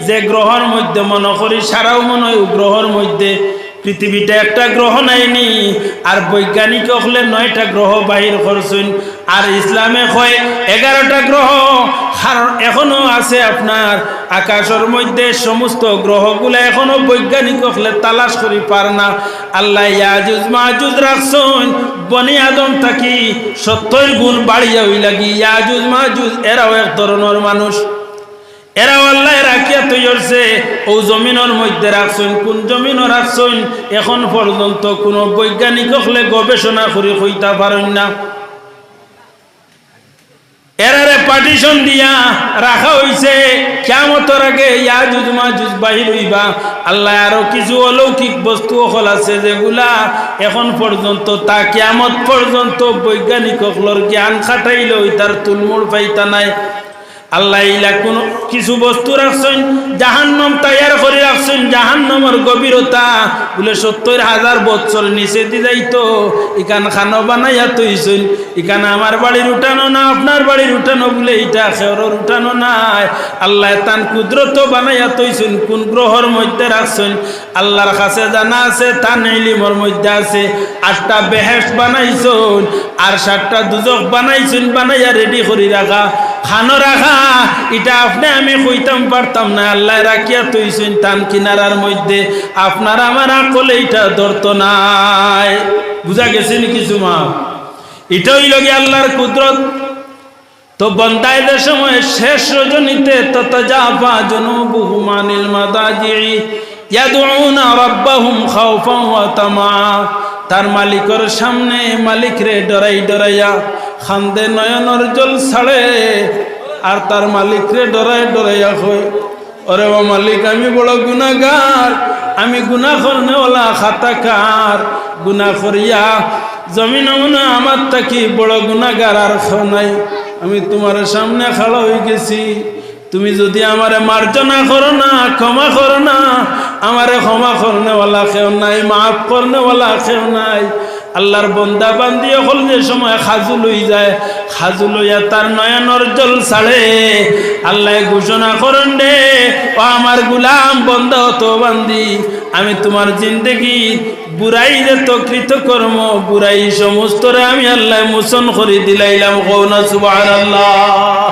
যে গ্রহের মধ্যে মনে করি সারাও মনে হয় গ্রহের মধ্যে পৃথিবীটা একটা গ্রহ নাইনি আর বৈজ্ঞানিক হলে 9টা গ্রহ বাহির করছেন আর ইসলামে হয় 11টা গ্রহ কারণ এখনো আছে আপনার আকাশের মধ্যে সমস্ত গ্রহগুলো এখনো বৈজ্ঞানিক হলে তালাশ করি পার না আল্লাহ ইয়াজুজ মাজুজ রাখছেন বনি আদম থাকি 70 গুণ বাড়িয়া হই লাগি ইয়াজুজ মাজুজ এরাও এক ধরনের মানুষ এরা আল্লাহ রাখিয়া তৈরছে ও জমিনের মধ্যে রাখছেন কোন জমিনও রাখছেন এখন পর্যন্ত কোন বৈজ্ঞানিক হলে গবেষণা করে হইতে পারেন না এরারে পার্টিশন দিয়া রাখা হইছে কিয়ামতের আগে ইয়াজুজ মাজুজ বাহির হইবা আল্লাহ আরো কিছু অলৌকিক বস্তু হল আছে যেগুলা এখন পর্যন্ত তা কিয়ামত পর্যন্ত বৈজ্ঞানিক হলর জ্ঞান খাটাইলে তার তুলমুল পাইতা নাই আল্লাহ ইলা কোন কিছু বস্তু রাখছেন জাহান্নাম তৈয়ার করে রাখছেন জাহান্নামের গভীরতা বলে 70,000 বছর নিচে দি যাইতো ইকান খানো বানাইয়া তৈছেন ইকান আমার বাড়ির উঠানো না আপনার বাড়ির উঠানো বলে এটা খেরর উঠানো নাই আল্লাহ তান কুদরত বানাইয়া তৈছেন কোন গ্রহের মধ্যে রাখছেন আল্লাহর কাছে জানা আছে তান ইলমের মধ্যে আছে 8টা বেহেশত বানাইছেন আর 7টা দুজখ বানাইছেন বানাইয়া রেডি করে রাখা খানো রাখা এটা আপনি আমি কইতাম পারতাম না আল্লাহ রাখিয়া তৈছেন টান কিনারার মধ্যে আপনার আমার আকলে এটা ধরত নাই বুঝা গেছে নি কিছু মা এটাই লগে আল্লাহর কুদরত তো বন্দাইদের সময় শেষ রজনীতে তাতাজাফা জুনুবুহুম আনিল মাদাজি'i ইয়াদউনা রাব্বাহুম খাওফান ওয়া তামা তার মালিকের সামনে মালিক রে ডরাই ডরাইয়া খান্দে নয়নের জল ছাড়ে আর তার মালিক রে ডরাই ডরাইয়া কয় ওরে ও মালিক আমি বড় গুনাহগার আমি গুনাহ করনেওয়ালা খাতাকার গুনাহ করিয়া জমিন মনে আমার থাকি বড় গুনাহগার আর কেউ নাই আমি তোমার সামনে খাড়া হয়ে গেছি তুমি যদি আমারে মার্জনা করো না ক্ষমা করো না আমারে ক্ষমা করনেওয়ালা কেউ নাই মাফ করনেওয়ালা কেউ নাই আল্লাহর বন্দা বান্দি হল যে সময় খাজু লই যায় খাজু লইয়া তার নয়নের জল ছাড়ে আল্লাহ ঘোষণা করেন রে ও আমার গুলাম বন্দা তো বান্দি আমি তোমার জিন্দেগি বুড়াই যত কৃতকর্ম বুড়াই সমস্তরে আমি আল্লাহ মোচন করে দিলাইলাম কওনা সুবহানাল্লাহ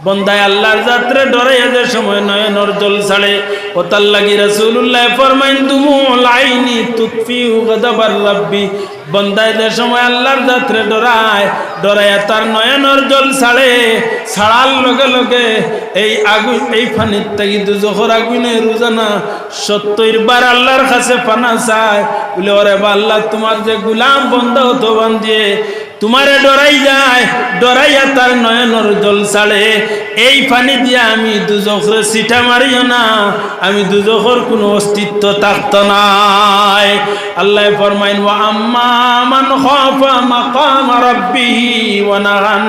বন্দায় আল্লাহর যাত্রে ডরাইয়া যে সময় নয়নের জল ছাড়ে ও তার লাগি রাসূলুল্লাহ ফরমাইন দুমুল আইনি তুতফিউ গাদাবার রাব্বি বন্দায় যে সময় আল্লাহর যাত্রে ডরাইয়া তার নয়নের জল ছাড়ে ছাড়ার লগে লগে এই আগুন এই ফানির থেকে দুজখর আগুনে রোজানা 70 বার আল্লাহর কাছে পানা চায় বলে ওরে আল্লাহ তোমার যে গুলাম বন্দা হতো বান্দিয়ে তোমারে ডরাই যায় ডরাইয়া তার নয়নের জল ছাড়ে এই পানি দিয়ে আমি দুজখরে সিটা মারিও না আমি দুজখর কোনো অস্তিত্ব থাকত নাই আল্লাহ ফরমাইন ওয়া আম্মা মান খাফা মাকাম রাব্বিহি ওয়া নাহান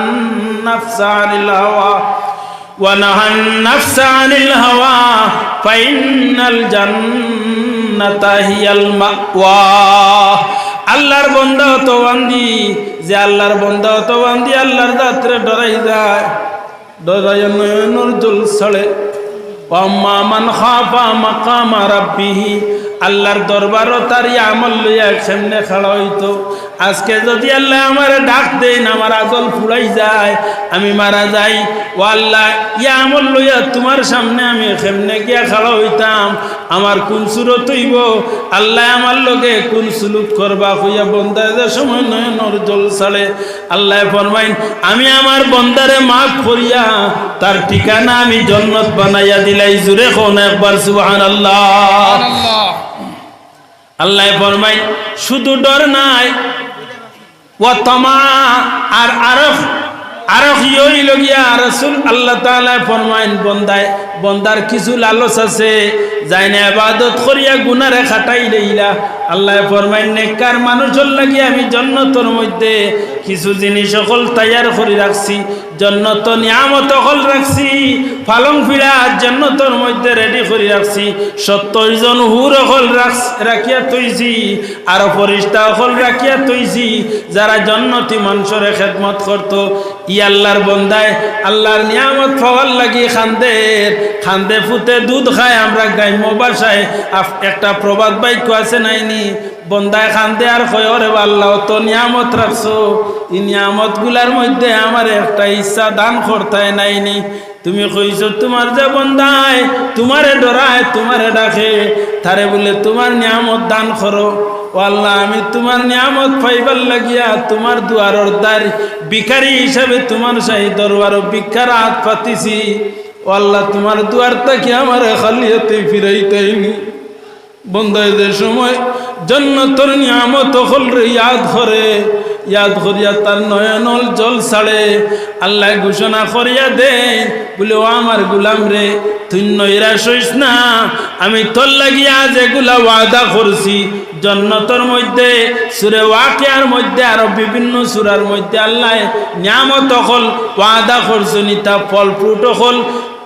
নাফসা আনিল হাওয়া ওয়া নাহান নাফসা আনিল হাওয়া ফাইনাল জান্নাতা হিয়াল মাওয়া আল্লাহর বন্দা তো বান্দি যে আল্লাহর বন্দা তো বান্দি আল্লাহর যাত্রে ডরাই যায় ডরাইয়া নয়নের জল ছাড়ে আম্মা মান খাফা মাকাম রাব্বিহি আল্লাহর দরবারও তার আমল লইয়া সামনে খাড়া হইতো আজকে যদি আল্লাহ আমার ডাক দেন আমার আজল ফুরাই যায় আমি মারা যাই ও আল্লাহ ইয়া আমল লইয়া তোমার সামনে আমি সামনে গিয়া খাড়া হইতাম আমার কোন সুরত হইব আল্লাহ আমার লগে কোন সুলুক করবা হইয়া বন্দাদের সময় নয়নের জল ছাড়ে আল্লাহ ফরমাইন আমি আমার বন্দারে মাফ করিয়া তার ঠিকানা আমি জান্নাত বানাইয়া দিলাই জুরে কোন একবার সুবহানাল্লাহ আল্লাহ ফরমাইন শুধু ডর নাই ওয়া তামা আর আরফ ইই লগিয়া রাসূল আল্লাহ তাআলা ফরমাইন বন্দার কিছু লালস আছে যাই না ইবাদত করিয়া গুনারে খাটাই লইলা আল্লাহ ফরমায় নেককার মানুষের লাগি আমি জান্নাতের মধ্যে কিছু জিনিস সকল তৈয়ার করে রাখছি জান্নাত নিয়ামত সকল রাখছি পালং ফিরা জান্নাতের মধ্যে রেডি করে রাখছি 70 জন হুর সকল রাখিয়া তৈছি আর ফেরেশতা সকল রাখিয়া তৈছি যারা জান্নাতি মানুষের খেদমত করত ই আল্লাহর বান্দায় আল্লাহর নিয়ামত পাওয়ার লাগি খান্দে ফুতে দুধ খায় আমরা গ্রাম্য ভাষায় একটা প্রবাদ বাক্য আছে নাইনি বন্দায় খান্দে আর কয় রে আল্লাহ তো নিয়ামত রাখছো এই নিয়ামত গুলার মধ্যে আমার একটা ইচ্ছা দান করতে নাইনি তুমি কইছো তোমার যে বন্দায় তোমারে ডরায় তোমারে ডাকে তারে বলে তোমার নিয়ামত দান করো ও আল্লাহ আমি তোমার নিয়ামত পাইবার লাগিয়া তোমার দুয়ারের দ্বার ভিখারি হিসাবে তোমার শাহী দরবার ভিক্ষার হাত পাতিছি ও আল্লাহ তোমার দুয়ার থেকে আমার খালি হাতে ফিরাইতেইনি বন্দায় যে সময় জান্নাতের নিয়ামত হলরে ইয়াদ করিয়া তার নয়নল জল ছাড়ে আল্লাহ ঘোষণা করিয়া দেন বলে ও আমার গুলাম রে তুই নৈরাশ হইস না আমি তোর লাগিয়া যেগুলা ওয়াদা করছি জান্নাতের মধ্যে সূরা ওয়াকিয়ার মধ্যে আর বিভিন্ন সূরার মধ্যে আল্লাহ নিয়ামত হল ওয়াদা করছেন তা ফল ফ্রুট হল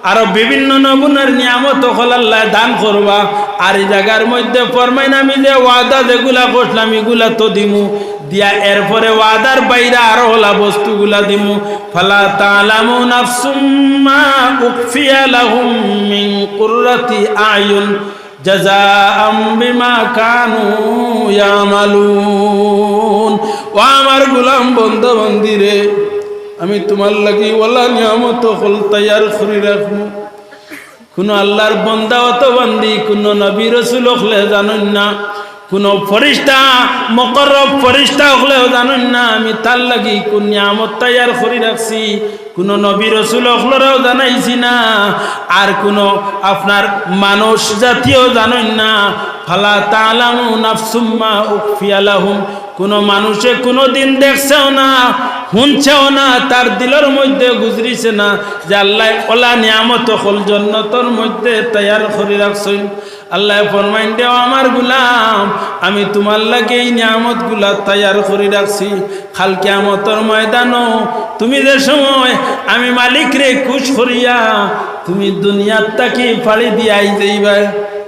আরো বিভিন্ন নমুনার নিয়ামত হল আল্লাহ দান করবা আর এই জায়গার মধ্যে ফরমাইন আমি যে ওয়াদা যেগুলা করলাম এগুলা তো দিমু দিয়া এরপরে ওয়াদার বাইরে আরো হলা বস্তুগুলা দিমু ফালা তাআলামু নাফসুম মা উখফিয়া লাহুম মিন কুররাতি আয়ুন জাযাআম বিমা কানু ইয়ামালুন ও আমার গোলাম বন্ধু বন্দিরে আমি তোমার লাগি ওলা নিয়ামত হল তৈয়ার করে রাখবো কোন আল্লাহর বন্দা অত বন্দি কোন নবী রাসূল হলে জানেন না কোন ফেরেশতা মুকররব ফেরেশতা হলেও জানেন না আমি তার লাগি কোন নিয়ামত তৈয়ার করে রাখছি কোন নবী রাসূল হলেও জানাইছি না আর কোন আপনার মানুষ জাতীয় জানেন না ফালা তাআলামু নাফসুম মা উখফিয়া লাহুম কোন মানুষে কোনদিন দেখছেও না শুনছেও না তার দিলের মধ্যে গুজরিছে না যে আল্লাহ ওলা নিয়ামত হল জান্নাতের মধ্যে তৈয়ার করে রাখছেন আল্লাহ ফরমাইন দেও আমার গোলাম আমি তোমার লাগে এই নিয়ামতগুলা তৈয়ার করে রাখছি কাল কিয়ামতের ময়দানও তুমি যে সময় আমি মালিক রে খুশ করিয়া তুমি দুনিয়ার তাকে ফাড়ি দিয়াই যাইবা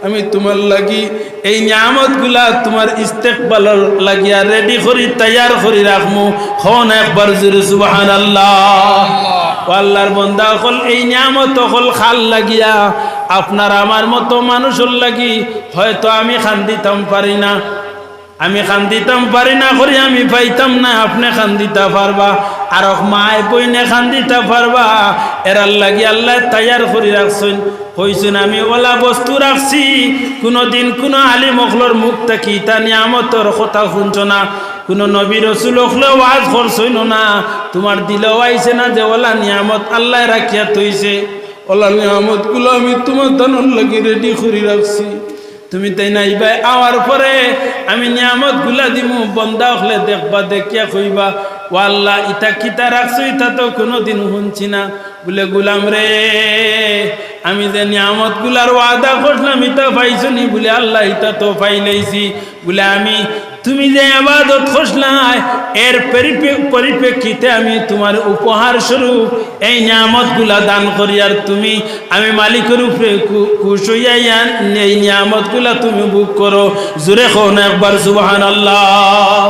আমি তোমার লাগি এই নিয়ামতগুলা তোমার ইস্তেকবালের লাগিয়া রেডি করি তৈয়ার করে রাখমু হন একবার জোরে সুবহানাল্লাহ আল্লাহর বান্দা হল এই নিয়ামত হল খাল লাগিয়া আপনার আমার মতো মানুষের লাগি হয়তো আমি খান দিতাম পারি না করি আমি পাইতাম না আপনি খান দিতে পারবা আর মায় বইনে খান দিতে পারবা এরার লাগি আল্লাহ তৈয়ার করে রাখছেন হইছেন আমি ওলা বস্তু রাখছি কোনদিন কোন আলিম হকলর মুখ থাকি তা নিয়ামতর কথা শুনছ না কোন নবী রাসূল হকলেও ওয়াজ করছইন না তোমার দিলেও আইছে না যে ওলা নিয়ামত আল্লাহ রাখিয়া তৈছে ওলা নিয়ামতগুলো আমি তোমার দানোর লাগি রেডি করে রাখছি তুমি তাই নাই ভাই আওয়ার পরে আমি নিয়ামত গুলা দিমু বন্দা হলে দেখবা দেখিয়া কইবা ও আল্লাহ ইটা কিতা রাখছো ইটা তো কোনোদিন শুনছি না বলে গোলাম রে আমি যে নিয়ামত গুলার ওয়াদা করলাম ইটা পাইছো নি বলে আল্লাহ ইটা তো পাইলেইছি বলে আমি তুমি যে ইবাদত করছলাই এর পরিপ্রেক্ষিতে আমি তোমার উপহার স্বরূপ এই নিয়ামতগুলা দান করি আর তুমি আমি মালিকের উপরে খুশ হইয়া এই নিয়ামতগুলা তুমি ভোগ করো জোরে কোন একবার সুবহানাল্লাহ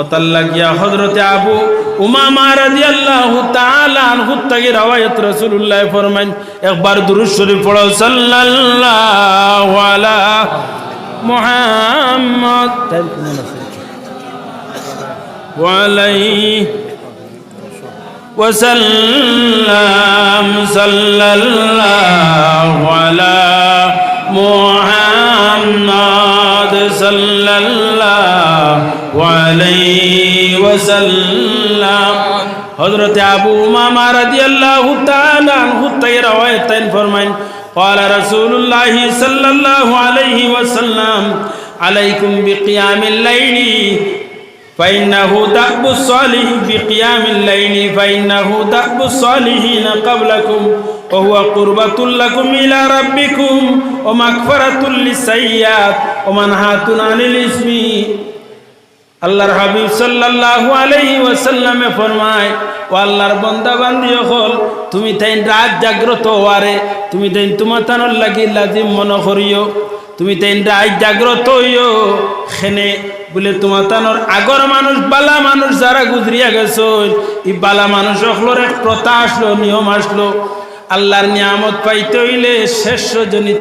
ওতাল্লা গিয়া হযরতে আবু উমামা রাদিয়াল্লাহু তাআলা আনহু থেকে রওয়ায়াত রাসূলুল্লাহ ফরমান একবার দুরূদ শরীফ পড়ো সাল্লাল্লাহু আলা মুহাম্মদ ওয়া আলাইহি ওয়াসাল্লাম সাল্লাল্লাহু আলা মুহাম্মদ সাল্লাল্লাহু আলাইহি ওয়াসাল্লাম হযরত আবু উমামা রাদিয়াল্লাহু তাআলা আনহু থেকে রওয়ায়াত ফরমান قال رسول الله صلى الله عليه وسلم عليكم بقيام الليل فإنه دأب الصالح بقيام الليل فإنه دأب الصالحين قبلكم ওয়া হুয়া কুরবাতুল লাকুম ইলা রাব্বিকুম ওয়া মাগফিরাতুল লিসাইয়্যাত ওয়া মানহাতুন আনিল ইসমি। আল্লাহর হাবিব সাল্লাল্লাহু আলাইহি ওয়াসাল্লামে ফরমায়, ও আল্লাহর বান্দা বান্দি হল, তুমি তাই রাত জাগ্রত হওয়ারে তুমি তাই তোমার তানোর লাগি লাজিম মনে করিও। তুমি তাই রাত জাগ্রত হইও খেনে বলে তোমার তানোর আগর মানুষ বালা মানুষ যারা গুজরিয়া গেছো, এই বালা মানুষ হলোর এক প্রথা আসলো, নিয়ম আসলো, আল্লাহর নিয়ামত পাইতে হইলে শেষ রজনীতে